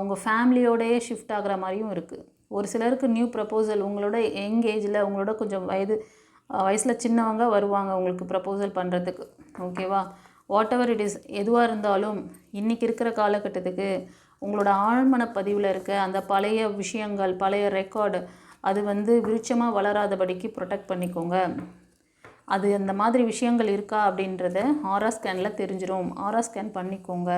உங்கள் ஃபேமிலியோடையே ஷிஃப்ட் ஆகிற மாதிரியும் இருக்குது. ஒரு சிலருக்கு நியூ ப்ரப்போசல் உங்களோட யங் ஏஜில் உங்களோட கொஞ்சம் வயசில் சின்னவங்க வருவாங்க உங்களுக்கு ப்ரப்போசல் பண்ணுறதுக்கு. ஓகேவா? வாட் எவர் இட் இஸ், எதுவாக இருந்தாலும் இன்றைக்கி இருக்கிற காலகட்டத்துக்கு உங்களோட ஆழ்மனப்பதிவில் இருக்க அந்த பழைய விஷயங்கள், பழைய ரெக்கார்டு அது வந்து விருட்சமாக வளராதபடிக்கு ப்ரொடெக்ட் பண்ணிக்கோங்க. அது அந்த மாதிரி விஷயங்கள் இருக்கா அப்படின்றத ஆரா ஸ்கேனில் தெரிஞ்சிடும். ஆரா ஸ்கேன் பண்ணிக்கோங்க.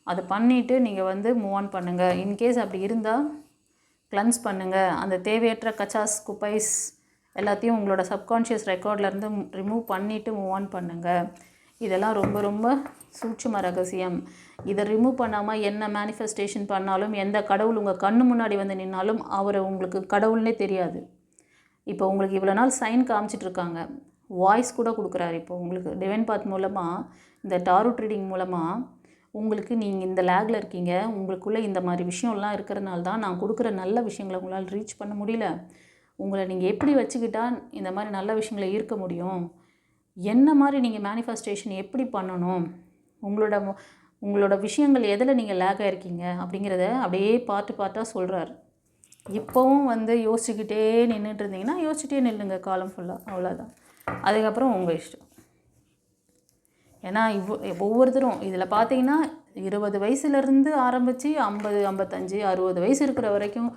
அதை பண்ணிவிட்டு நீங்கள் வந்து மூவ் ஆன் பண்ணுங்கள். இன்கேஸ் அப்படி இருந்தால் கிளன்ஸ் பண்ணுங்கள். அந்த தேவையற்ற கச்சாஸ், குப்பைஸ் எல்லாத்தையும் உங்களோட சப்கான்ஷியஸ் ரெக்கார்ட்லேருந்து ரிமூவ் பண்ணிவிட்டு மூவ் ஆன் பண்ணுங்கள். இதெல்லாம் ரொம்ப ரொம்ப சூட்சும ரகசியம். இதை ரிமூவ் பண்ணாமல் என்ன மேனிஃபெஸ்டேஷன் பண்ணாலும், எந்த கடவுள் உங்கள் கண்ணு முன்னாடி வந்து நின்னாலும் அவரை உங்களுக்கு கடவுள்னே தெரியாது. இப்போ உங்களுக்கு இவ்வளோ நாள் சைன் காமிச்சிட்ருக்காங்க, வாய்ஸ் கூட கொடுக்குறாரு. இப்போ உங்களுக்கு டிவைன் பாத் மூலமாக, இந்த டாரோட் ரீடிங் மூலமாக உங்களுக்கு நீங்கள் இந்த லேகில் இருக்கீங்க, உங்களுக்குள்ளே இந்த மாதிரி விஷயம்லாம் இருக்கிறனால தான் நான் கொடுக்குற நல்ல விஷயங்களை உங்களால் ரீச் பண்ண முடியல. உங்களை நீங்கள் எப்படி வச்சுக்கிட்டால் இந்த மாதிரி நல்ல விஷயங்களை ஈர்க்க முடியும், என்ன மாதிரி நீங்கள் மேனிஃபெஸ்டேஷன் எப்படி பண்ணணும், உங்களோட விஷயங்கள் எதில் நீங்கள் லேக் ஆகிருக்கீங்க அப்படிங்கிறத அப்படியே பார்ட்டாக சொல்கிறார். இப்போவும் வந்து யோசிச்சுக்கிட்டே நின்றுட்டு இருந்தீங்கன்னா யோசிச்சுட்டே நில்லுங்க காலம் ஃபுல்லாக, அவ்வளோதான். அதுக்கப்புறம் உங்கள் இஷ்டம். ஏன்னா ஒவ்வொருத்தரும் இதில் பார்த்தீங்கன்னா 20 வயசுலேருந்து ஆரம்பித்து 50, 55, 60 வயசு இருக்கிற வரைக்கும்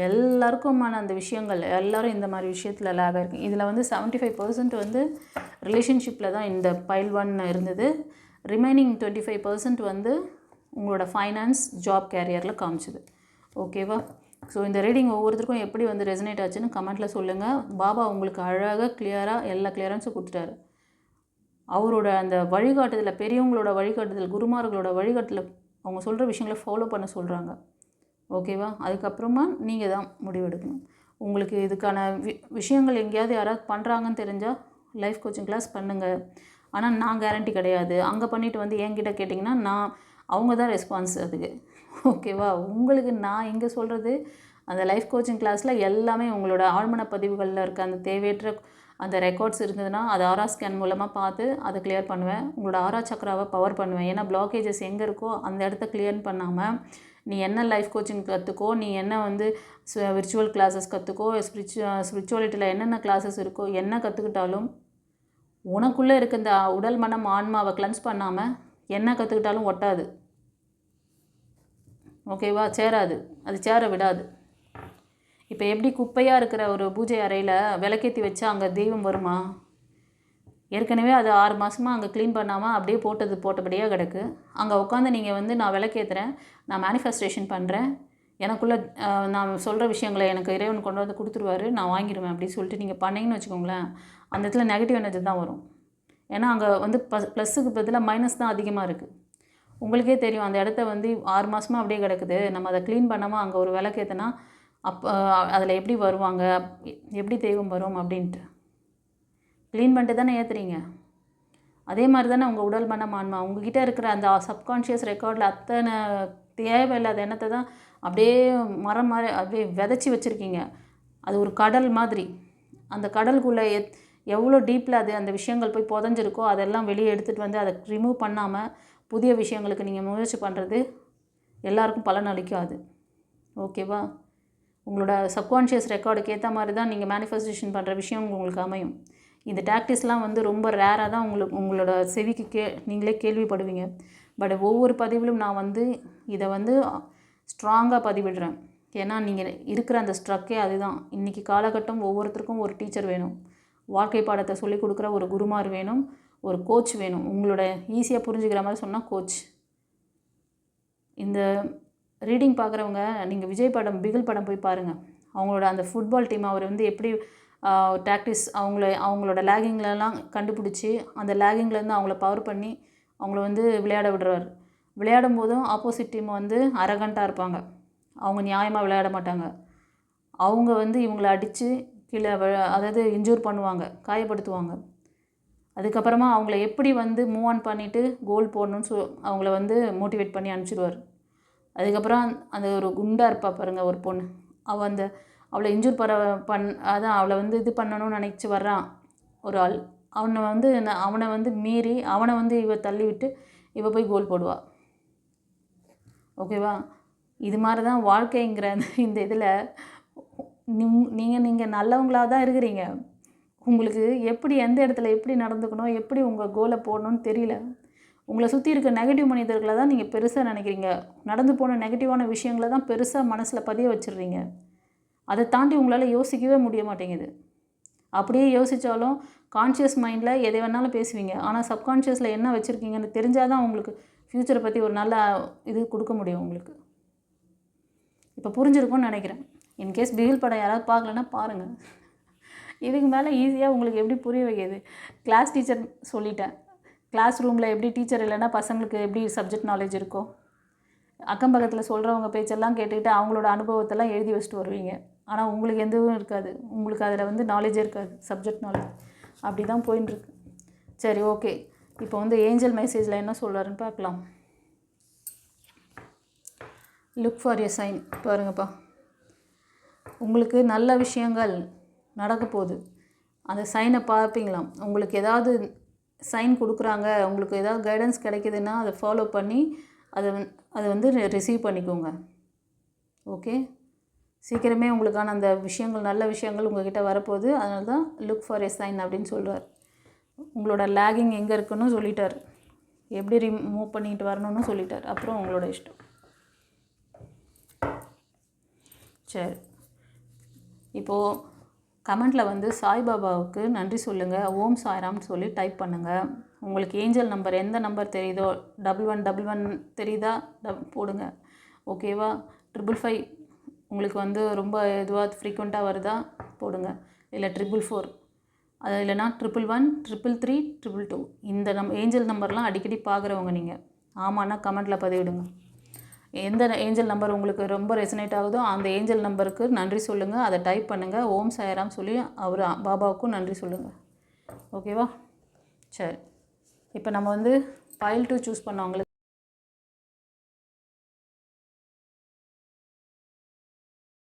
எல்லாருக்குமான அந்த விஷயங்கள் எல்லோரும் இந்த மாதிரி விஷயத்தில் லேக் ஆகிருக்கு. இதில் வந்து 75% வந்து ரிலேஷன்ஷிப்பில் தான் இந்த பைல் 1 இருந்தது. ரிமைனிங் 25% வந்து உங்களோட ஃபைனான்ஸ், ஜாப், கேரியரில் காமிச்சுது. ஓகேவா? ஸோ இந்த ரீடிங் ஒவ்வொருத்தருக்கும் எப்படி வந்து ரெசனேட் ஆச்சுன்னு கமெண்ட்டில் சொல்லுங்கள். பாபா உங்களுக்கு அழகாக கிளியராக எல்லா கிளியரன்ஸும் கொடுத்துட்டாரு. அவரோட அந்த வழிகாட்டுதலில், பெரியவங்களோட வழிகாட்டுதல், குருமார்களோட வழிகாட்டுதல், அவங்க சொல்கிற விஷயங்களை ஃபாலோ பண்ண சொல்கிறாங்க. ஓகேவா? அதுக்கப்புறமா நீங்கள் தான் முடிவெடுக்கணும். உங்களுக்கு இதுக்கான விஷயங்கள் எங்கேயாவது யாராவது பண்ணுறாங்கன்னு தெரிஞ்சால் லைஃப் கோச்சிங் கிளாஸ் பண்ணுங்கள். ஆனால் நான் கேரண்டி கிடையாது. அங்கே பண்ணிவிட்டு வந்து என்கிட்ட கேட்டிங்கன்னா அவங்க தான் ரெஸ்பான்ஸ் அதுக்கு. ஓகேவா? உங்களுக்கு நான் இங்கே சொல்கிறது, அந்த லைஃப் கோச்சிங் கிளாஸில் எல்லாமே உங்களோட ஆழ்மன பதிவுகளில் இருக்க அந்த தேவையற்ற அந்த ரெக்கார்ட்ஸ் இருந்ததுன்னா அதை ஆரா ஸ்கேன் மூலமாக பார்த்து அதை கிளியர் பண்ணுவேன். உங்களோட ஆரா சக்கராவை பவர் பண்ணுவேன். ஏன்னா பிளாக்கேஜஸ் எங்கே இருக்கோ அந்த இடத்த கிளியர் பண்ணாமல் நீ என்ன லைஃப் கோச்சிங் கற்றுக்கோ, நீ என்ன வந்து விர்ச்சுவல் கிளாஸஸ் கற்றுக்கோ, ஸ்பிரிச்சுவாலிட்டியில் என்னென்ன கிளாஸஸ் இருக்கோ, என்ன கற்றுக்கிட்டாலும் உனக்குள்ளே இருக்க இந்த உடல், மனம், ஆன்மாவை கிளென்ஸ் பண்ணாமல் என்ன கற்றுக்கிட்டாலும் ஒட்டாது. ஓகேவா? சேராது, அது சேர விடாது. இப்போ எப்படி குப்பையாக இருக்கிற ஒரு பூஜை அறையில் விளக்கேற்றி வச்சா அங்கே தெய்வம் வருமா? ஏற்கனவே அது 6 மாதமாக அங்கே க்ளீன் பண்ணாமல் அப்படியே போட்டபடியாக கிடக்கு. அங்கே உட்காந்து நீங்கள் வந்து நான் விளக்கேற்றுறேன், நான் மேனிஃபெஸ்டேஷன் பண்ணுறேன், எனக்குள்ளே நான் சொல்கிற விஷயங்களை எனக்கு இறைவன் கொண்டு வந்து கொடுத்துருவாரு, நான் வாங்கிடுவேன் அப்படின்னு சொல்லிட்டு நீங்கள் பண்ணிங்கன்னு வச்சுக்கோங்களேன், அந்த இடத்துல நெகட்டிவ் எனர்ஜி தான் வரும். ஏன்னா அங்கே வந்து ப்ளஸ்ஸுக்கு பதிலாக மைனஸ் தான் அதிகமாக இருக்குது. உங்களுக்கே தெரியும், அந்த இடத்த வந்து 6 மாதமாக அப்படியே கிடக்குது. நம்ம அதை க்ளீன் பண்ணாமல் அங்கே ஒரு விளக்கேற்றினா அப்போ அதில் எப்படி வருவாங்க, எப்படி தெய்வம் வரும் அப்படின்ட்டு க்ளீன் பண்ணிட்டு தானே ஏற்றுறீங்க. அதே மாதிரி தானே உங்கள் உடல், மனம், ஆன்மா உங்ககிட்ட இருக்கிற அந்த சப்கான்ஷியஸ் ரெக்கார்டில் அத்தனை தேவையில்லாத எண்ணத்தை தான் அப்படியே மரம் மாதிரி அப்படியே விதைச்சி வச்சுருக்கீங்க. அது ஒரு கடல் மாதிரி. அந்த கடலுக்குள்ளே எவ்வளோ டீப்பில் அந்த விஷயங்கள் போய் புதஞ்சிருக்கோ அதெல்லாம் வெளியே எடுத்துகிட்டு வந்து அதை ரிமூவ் பண்ணாமல் புதிய விஷயங்களுக்கு நீங்கள் முயற்சி பண்ணுறது எல்லாருக்கும் பலன் அளிக்காது. ஓகேவா? உங்களோட சப்கான்ஷியஸ் ரெக்கார்டுக்கு ஏற்ற மாதிரி தான் நீங்கள் மேனிஃபெஸ்டேஷன் பண்ணுற விஷயம் உங்களுக்கு அமையும். இந்த டாக்டிஸ்லாம் வந்து ரொம்ப ரேராக தான் உங்களோட செவிக்கு நீங்களே கேள்விப்படுவீங்க. பட் ஒவ்வொரு பதிவிலும் நான் வந்து இதை வந்து ஸ்ட்ராங்காக பதிவிடுறேன். ஏன்னா நீங்கள் இருக்கிற அந்த ஸ்ட்ரக்கே அதுதான். இன்றைக்கி காலகட்டம் ஒவ்வொருத்தருக்கும் ஒரு டீச்சர் வேணும், வாழ்க்கை பாடத்தை சொல்லிக் கொடுக்குற ஒரு குருமார் வேணும், ஒரு கோச் வேணும். உங்களோட ஈஸியாக புரிஞ்சுக்கிற மாதிரி சொன்னால் கோச். இந்த ரீடிங் பார்க்குறவங்க நீங்கள் விஜய் படம், பிகில் படம் போய் பாருங்கள். அவங்களோட அந்த ஃபுட்பால் டீம் அவர் வந்து எப்படி டாக்டிஸ் அவங்களோட லேகிங்லலாம் கண்டுபிடிச்சி அந்த லேகிங்லேருந்து அவங்கள பவர் பண்ணி அவங்கள வந்து விளையாட விடுறாரு. விளையாடும் போதும் ஆப்போசிட் டீம் வந்து அரகண்ட்டாக இருப்பாங்க. அவங்க நியாயமாக விளையாட மாட்டாங்க. அவங்க வந்து இவங்களை அடித்து கீழே அதாவது இன்ஜூர் பண்ணுவாங்க, காயப்படுத்துவாங்க. அதுக்கப்புறமா அவங்கள எப்படி வந்து மூவ் ஆன் பண்ணிவிட்டு கோல் போடணும்னு அவங்கள வந்து மோட்டிவேட் பண்ணி அனுப்பிச்சிடுவார். அதுக்கப்புறம் அந்த ஒரு குண்டாக இருப்பா பாருங்கள் ஒரு பொண்ணு, அவளை இன்ஜூர் அதான் அவளை வந்து இது பண்ணணும்னு நினச்சி வர்றான் ஒரு ஆள். அவனை வந்து மீறி அவனை வந்து இவ தள்ளி விட்டு இவ போய் கோல் போடுவாள். ஓகேவா? இது மாதிரி தான் வாழ்க்கைங்கிற இந்த இதில் நீங்கள் நல்லவங்களாக தான் இருக்கிறீங்க. உங்களுக்கு எப்படி எந்த இடத்துல எப்படி நடந்துக்கணும், எப்படி உங்கள் கோலை போடணும்னு தெரியல. உங்களை சுற்றி இருக்க நெகட்டிவ் மனிதர்களை தான் நீங்கள் பெருசாக நினைக்கிறீங்க. நடந்து போன நெகட்டிவான விஷயங்களை தான் பெருசாக மனசில் பதிய வச்சிடுறீங்க. அதை தாண்டி உங்களால் யோசிக்கவே முடிய மாட்டேங்குது. அப்படியே யோசித்தாலும் கான்ஷியஸ் மைண்டில் எதை வேணாலும் பேசுவீங்க. ஆனால் சப்கான்ஷியஸில் என்ன வச்சுருக்கீங்கன்னு தெரிஞ்சால் தான் உங்களுக்கு ஃப்யூச்சரை பற்றி ஒரு நல்ல இது கொடுக்க முடியும் உங்களுக்கு. இப்போ புரிஞ்சிருக்கும்னு நினைக்கிறேன். இன்கேஸ் பிகில் படம் யாராவது பார்க்கலன்னா பாருங்கள். இதுக்கு மேலே ஈஸியாக உங்களுக்கு எப்படி புரிய வைக்கிறது? கிளாஸ் டீச்சர் சொல்லிட்டேன். கிளாஸ் ரூமில் எப்படி டீச்சர் இல்லைன்னா பசங்களுக்கு எப்படி சப்ஜெக்ட் நாலேஜ் இருக்கும்? அக்கம் பக்கத்தில் சொல்கிறவங்க பேச்செல்லாம் கேட்டுக்கிட்டு அவங்களோட அனுபவத்தெல்லாம் எழுதி வச்சுட்டு வருவீங்க. ஆனால் உங்களுக்கு எதுவும் இருக்காது. உங்களுக்கு அதில் வந்து நாலேஜே இருக்காது, சப்ஜெக்ட் நாலேஜ். அப்படி தான் போயின்ட்டுருக்கு. சரி, ஓகே. இப்போ வந்து ஏஞ்சல் மெசேஜில் என்ன சொல்கிறாருன்னு பார்க்கலாம். Look for a sign. பாருங்கப்பா, உங்களுக்கு நல்ல விஷயங்கள் நடக்க போகுது. அந்த சைனை பார்ப்பீங்களாம். உங்களுக்கு ஏதாவது சைன் கொடுக்குறாங்க, உங்களுக்கு ஏதாவது கைடன்ஸ் கிடைக்குதுன்னா அதை ஃபாலோ பண்ணி அதை வந்து ரிசீவ் பண்ணிக்கோங்க. ஓகே, சீக்கிரமே உங்களுக்கான அந்த விஷயங்கள், நல்ல விஷயங்கள் உங்கள்கிட்ட வரப்போகுது. அதனால தான் லுக் ஃபார் எ சைன் அப்படின்னு சொல்கிறார். உங்களோட லேகிங் எங்கே இருக்குன்னு சொல்லிட்டார், எப்படி ரிமூவ் பண்ணிட்டு வரணும்னு சொல்லிட்டார். அப்புறம் உங்களோட இஷ்டம். சரி, இப்போது கமெண்ட்டில் வந்து சாய்பாபாவுக்கு நன்றி சொல்லுங்கள், ஓம் சாய்ராம்னு சொல்லி டைப் பண்ணுங்கள். உங்களுக்கு ஏஞ்சல் நம்பர் எந்த நம்பர் தெரியுதோ, 1111 தெரியுதா போடுங்க. ஓகேவா? 555 உங்களுக்கு வந்து ரொம்ப இதுவாக ஃப்ரீக்வெண்ட்டாக வருதா போடுங்க. இல்லை 444, அது இல்லைனா 111, 333, 222. இந்த ஏஞ்சல் நம்பர்லாம் அடிக்கடி பார்க்குறவங்க நீங்கள் ஆமான்னா கமெண்ட்டில் பதிவிடுங்க. எந்த ஏஞ்சல் நம்பர் உங்களுக்கு ரொம்ப ரெசனேட் ஆகுதோ அந்த ஏஞ்சல் நம்பருக்கு நன்றி சொல்லுங்கள். அதை டைப் பண்ணுங்கள். ஓம் சாய்ராம் சொல்லி அவர் பாபாவுக்கும் நன்றி சொல்லுங்கள். ஓகேவா? சரி, இப்போ நம்ம வந்து ஃபைல் 2 சூஸ் பண்ணவங்களுக்கு